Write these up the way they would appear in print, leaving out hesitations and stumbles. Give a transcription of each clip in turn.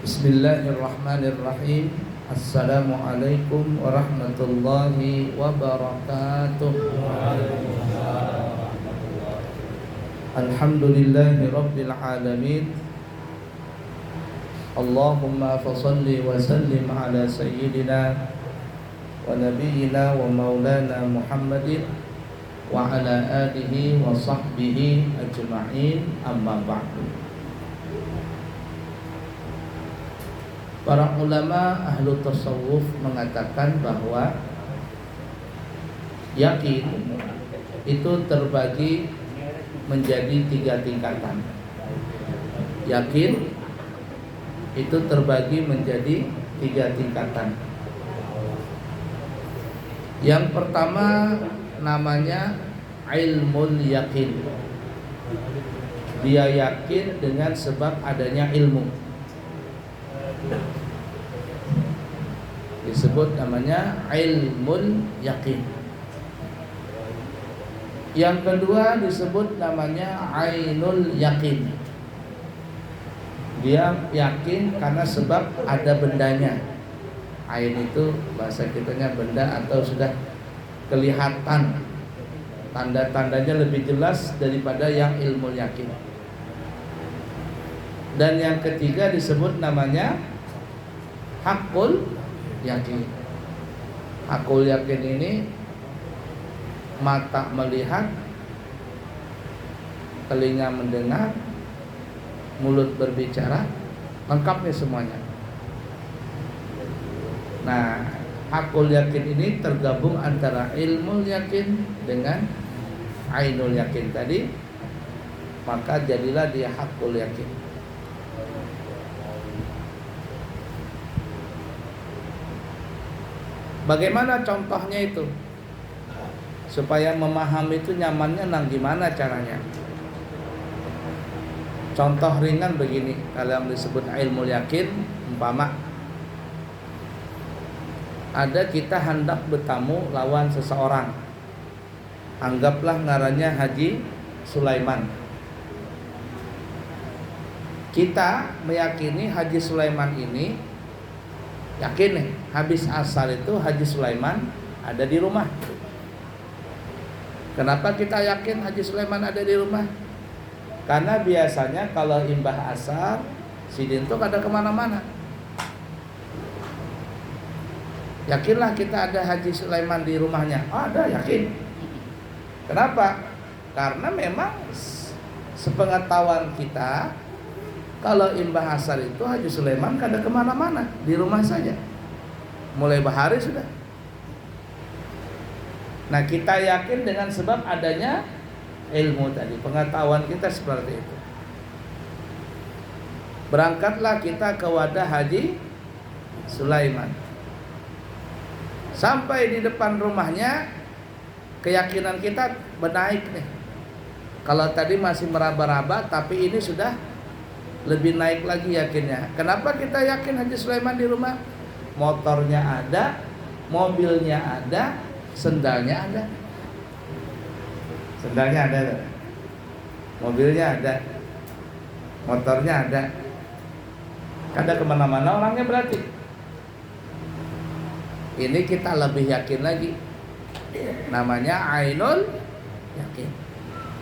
Bismillahirrahmanirrahim. Assalamualaikum warahmatullahi wabarakatuh. Alhamdulillahi rabbil alamin. Allahumma fasalli wa sallim ala sayyidina wa nabiyyina wa maulana Muhammadin wa ala alihi wa sahbihi ajma'in, amma ba'du. Para ulama ahlu tasawuf mengatakan bahwa yakin itu terbagi menjadi 3 tingkatan. Yakin itu terbagi menjadi 3 tingkatan. Yang pertama namanya ilmul yakin. Dia yakin dengan sebab adanya ilmu. Disebut namanya ilmul yakin. Yang kedua disebut namanya ainul yakin. Dia yakin karena sebab ada bendanya. Ain itu bahasa kitanya benda atau sudah kelihatan, tanda-tandanya lebih jelas daripada yang ilmul yakin. Dan yang ketiga disebut namanya hakul yakin. Hakul yakin ini mata melihat, telinga mendengar, mulut berbicara, lengkapnya semuanya. Nah, hakul yakin ini tergabung antara ilmu yakin dengan ainul yakin tadi, maka jadilah dia hakul yakin. Bagaimana contohnya itu? Supaya memahami itu nyamannya gimana caranya? Contoh ringan begini, kalau yang disebut ilmu yakin, umpama ada kita hendak bertamu lawan seseorang. Anggaplah ngarannya Haji Sulaiman. Kita meyakini Haji Sulaiman ini, yakin nih, habis asar itu Haji Sulaiman ada di rumah. Kenapa kita yakin Haji Sulaiman ada di rumah? Karena biasanya kalau imbah asar Sidin tuh ada kemana-mana. Yakinlah kita ada Haji Sulaiman di rumahnya. Ada, yakin. Kenapa? Karena memang sepengetahuan kita, kalau imbah asar itu Haji Sulaiman kada kemana-mana, di rumah saja. Mulai bahari sudah. Nah, kita yakin dengan sebab adanya ilmu tadi, pengetahuan kita seperti itu. Berangkatlah kita ke wadah Haji Sulaiman. Sampai di depan rumahnya, keyakinan kita menaik nih. Kalau tadi masih meraba-raba, tapi ini sudah lebih naik lagi yakinnya. Kenapa kita yakin Haji Sulaiman di rumah? Motornya ada, mobilnya ada, sendalnya ada. Sendalnya ada, mobilnya ada, motornya ada. Kada kemana-mana orangnya berarti. Ini kita lebih yakin lagi. Namanya ainul yakin.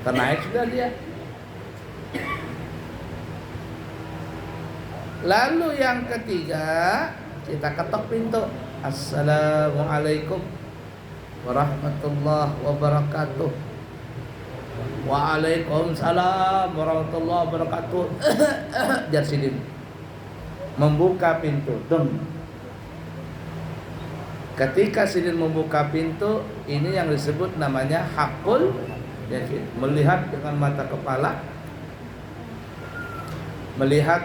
Ternaik sudah dia. Lalu yang ketiga, kita ketok pintu. Assalamualaikum warahmatullahi wabarakatuh. Waalaikumsalam warahmatullahi wabarakatuh. Jar Sidin membuka pintu. Ketika Sidin membuka pintu, ini yang disebut namanya hakul yakin. Melihat dengan mata kepala, melihat,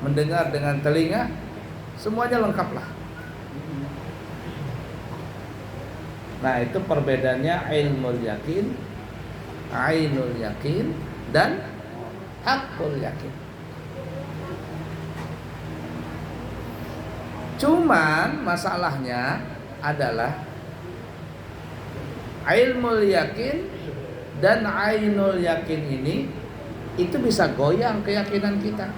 mendengar dengan telinga, semuanya lengkaplah. Nah, itu perbedaannya ilmu yakin, ainul yakin, dan hakul yakin. Cuman masalahnya adalah ilmu yakin dan ainul yakin ini itu bisa goyang keyakinan kita.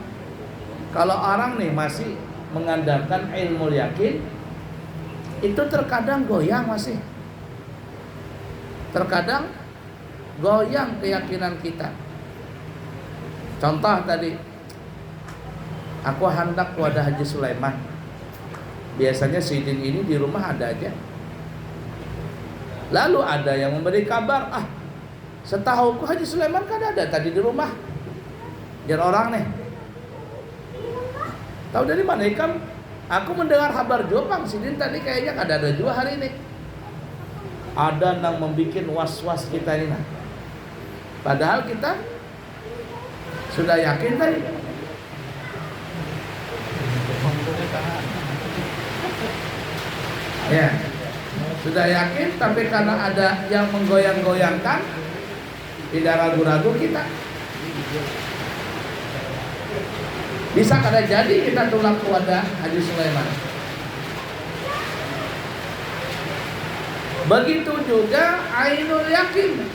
Kalau orang nih masih mengandalkan ilmu yakin, itu terkadang goyang masih. Terkadang goyang keyakinan kita. Contoh tadi, aku hendak wadah Haji Sulaiman. Biasanya sidin ini di rumah ada aja. Lalu ada yang memberi kabar, setahuku Haji Sulaiman kan ada tadi di rumah. Biar orang nih, tahu dari mana Ikam? Aku mendengar kabar Jopang sidin tadi kayaknya ada juga hari ini. Ada yang membuat was-was kita ini. Nah. Padahal kita sudah yakin tadi. Ya, sudah yakin, tapi karena ada yang menggoyang-goyangkan, tidak ragu-ragu kita. Bisa kada jadi kita tulak kepada Haji Sulaiman. Begitu juga ainul yakin.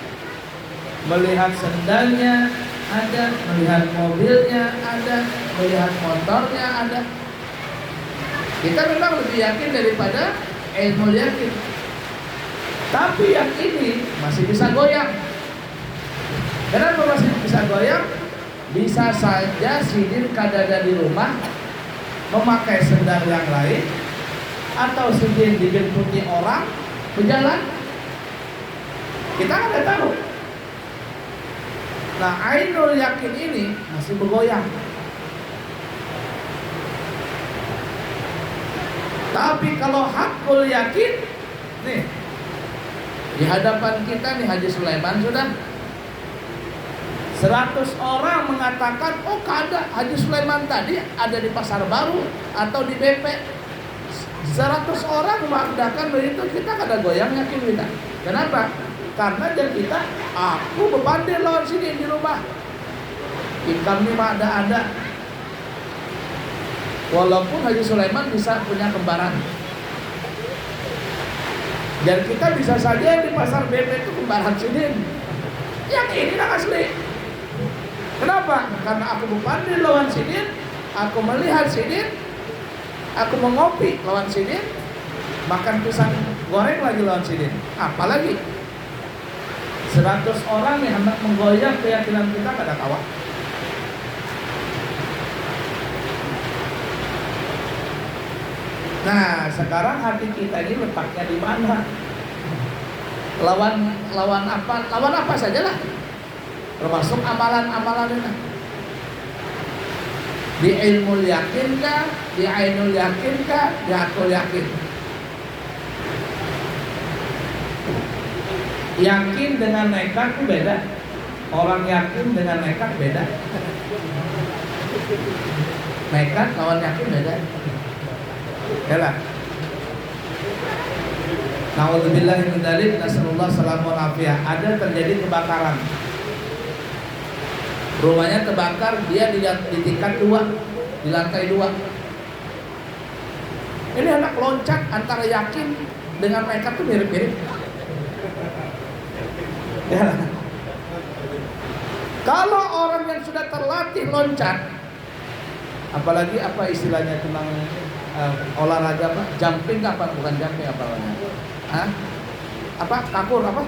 Melihat sendalnya ada, melihat mobilnya ada, melihat motornya ada. Kita memang lebih yakin daripada ainul yakin. Tapi yang ini masih bisa goyang. Kenapa masih bisa goyang? Bisa saja sidin kadada di rumah memakai sendal yang lain, atau sidin dijemputi orang berjalan, kita nggak tahu. Nah, ainul yakin ini masih bergoyang. Tapi kalau hakul yakin, nih di hadapan kita nih Haji Sulaiman sudah 100 orang mengatakan, oh kada Haji Sulaiman tadi ada di Pasar Baru atau di BP. 100 orang mengatakan begitu, kita kada goyang yakin kita. Kenapa? Karena dia kita, aku berbanding lawan sini di rumah. Ikam ini mah ada. Walaupun Haji Sulaiman bisa punya kembaran. Dan kita bisa saja di Pasar BP itu kembaran sini. Yang ini nak asli. Kenapa? Karena aku berbanding lawan sidin, aku melihat sidin, aku mengopi lawan sidin, makan pisang goreng lagi lawan sidin. Apalagi 100 orang yang hendak menggoyang keyakinan kita kada kawan. Nah, sekarang hati kita ini letaknya di mana? Lawan apa sajalah. Termasuk amalan-amalan ini. Di ilmu yakin kah? Di ainul yakin kah? Di akul yakin. Yakin dengan nekat itu beda. Orang yakin dengan nekat beda. Nekat lawan yakin beda. Yalah. Nauzubillahi min dzalik, nasallallahu alaihi wasallam. Ada terjadi kebakaran. Rumahnya terbakar, dia di tingkat 2, di lantai 2. Ini anak loncat antara yakin dengan nekat tuh mirip-mirip. Ya. Kalau orang yang sudah terlatih loncat, apalagi apa istilahnya tentang olahraga apa? Jumping apa? Bukan jumping apa namanya? Apa? Kakur apa?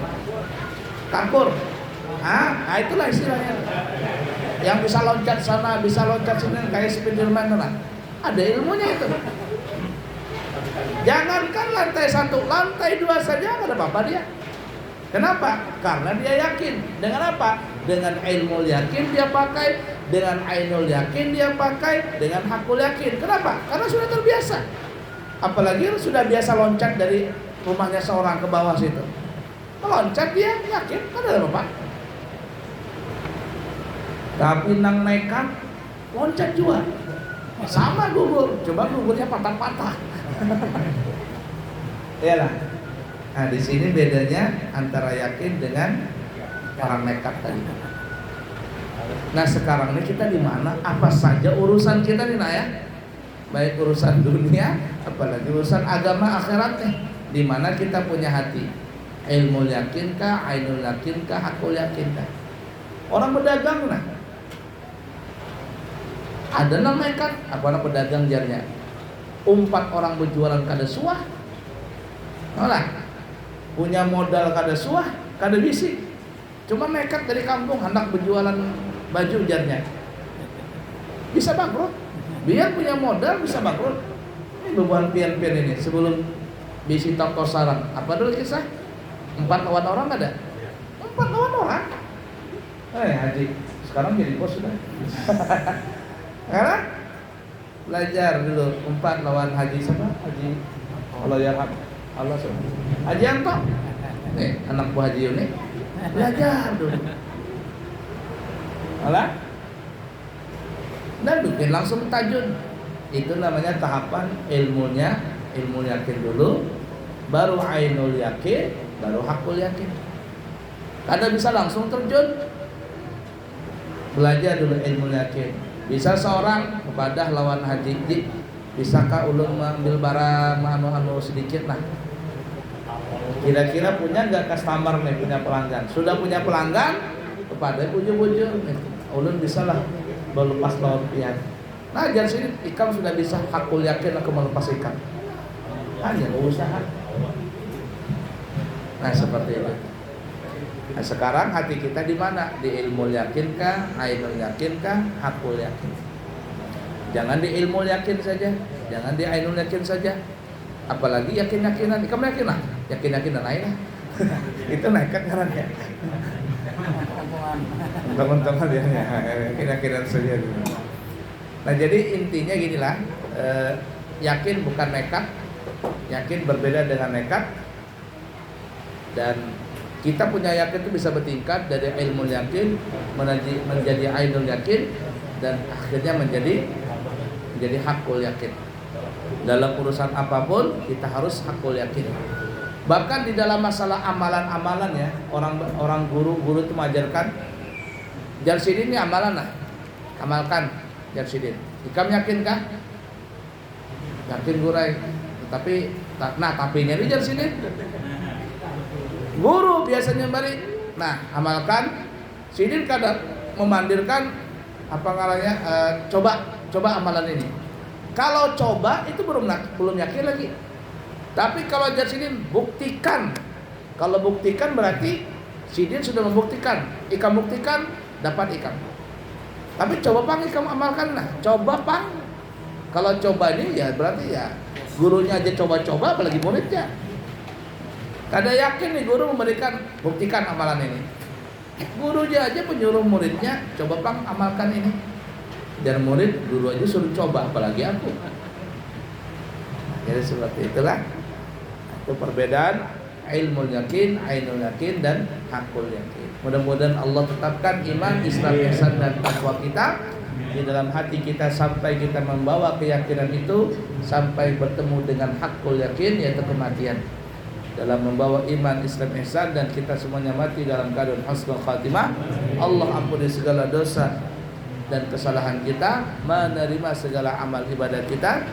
Kakur. Nah itulah istilahnya. Yang bisa loncat sana, bisa loncat sini kayak Spiderman lah. Ada ilmunya itu. Jangankan lantai 1, lantai 2 saja nggak ada apa-apa dia. Kenapa? Karena dia yakin. Dengan apa? Dengan ilmu yakin dia pakai, dengan ainul yakin dia pakai, dengan hakul yakin. Kenapa? Karena sudah terbiasa. Apalagi sudah biasa loncat dari rumahnya seorang ke bawah situ. Meloncat dia yakin, kan ada apa-apa. Tapi nang nekat loncat juga. Sama gugur, coba gugurnya patah-patah. Iyalah. Nah, di sini bedanya antara yakin dengan orang nekat tadi. Nah, sekarang ini kita di mana? Apa saja urusan kita nih, ya? Baik urusan dunia, apalagi urusan agama akhirat nih. Di mana kita punya hati? Ilmu yakinkah, ainul yakinkah, hakul yakinkah? Orang berdagang nah. Ada nekat, apa anak pedagang jarnya. Umpat orang berjualan kada suah. Malah punya modal kada suah, kada bisi. Cuma nekat dari kampung hendak berjualan baju jarnya. Bisa bangkrut. Biar punya modal bisa bangkrut. Ini beban pian-pian ini sebelum bisi toko sarang. Apa dulu kisah? 4 lawan orang ada? 4 lawan orang. Haji, sekarang jadi bos sudah. Karena belajar dulu 4 lawan Haji siapa? Haji Allah yarham. Allah subhanahu. Haji Anto. Nih, anak buah Haji ini belajar dulu. Alah. Dan bikin langsung tajud. Itu namanya tahapan ilmunya, ilmu yakin dulu, baru ainul yakin, baru hakul yakin. Kada bisa langsung terjun. Belajar dulu ilmu yakin. Bisa seorang kepada lawan haji, bisakah ulun mengambil barang anu sedikit lah. Kira-kira punya nggak customer nih, punya pelanggan? Sudah punya pelanggan, kepada bujur-bujur, ulun bisa lah melepas lawan pian. Nah, jangan sini ikam sudah bisa hakul yakin aku melepas ikam. Hanya usaha. Nah, seperti itu. Nah, sekarang hati kita di mana? Di ilmu yakinkah, ainul yakinkah, hakul yakin. Jangan di ilmu yakin saja, jangan di ainul yakin saja. Apalagi yakin-yakinan, kamu yakin lah, yakin-yakinan lain lah. Itu nekat kan ya. Teman-teman ya, yakin-yakinan saja. Nah, jadi intinya ginilah, yakin bukan nekat, yakin berbeda dengan nekat. Dan kita punya yakin itu bisa bertingkat dari ilmu yakin menjadi ainul yakin dan akhirnya menjadi hakul yakin. Dalam urusan apapun kita harus hakul yakin. Bahkan di dalam masalah amalan-amalan ya, orang guru itu mengajarkan jarsidin ini amalan lah. Amalkan jarsidin. Ikam yakinkah? Yakin gurai. Tapi ini jarsidin. Guru biasanya balik. Nah, amalkan. Sidin kadang memandirkan apa namanya? Coba amalan ini. Kalau coba itu belum yakin lagi. Tapi kalau ajar sidin buktikan. Kalau buktikan berarti sidin sudah membuktikan. Ikam buktikan dapat ikam. Tapi coba pang ikam amalkan lah. Coba pang. Kalau coba ini ya berarti ya gurunya aja coba-coba apalagi muridnya. Kada yakin nih guru memberikan buktikan amalan ini. Gurunya aja menyuruh muridnya coba pang amalkan ini. Dan murid guru aja suruh coba apalagi aku. Jadi seperti itulah. Itu perbedaan ilmu yakin, ainul yakin dan hakul yakin. Mudah-mudahan Allah tetapkan iman, Islam, ihsan dan takwa kita di dalam hati kita sampai kita membawa keyakinan itu sampai bertemu dengan hakul yakin yaitu kematian. Dalam membawa iman, Islam, ihsan dan kita semuanya mati dalam keadaan husnul khatimah. Allah ampuni segala dosa dan kesalahan kita, menerima segala amal ibadat kita,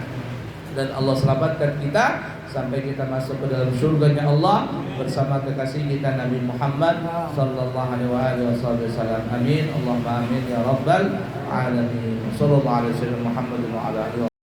dan Allah selamatkan kita sampai kita masuk ke dalam surganya Allah bersama kekasih kita Nabi Muhammad sallallahu alaihi wasallam. Amin. Allahumma amin ya rabbal alamin. Sallallahu alaihi wasallam Muhammad wa ala alihi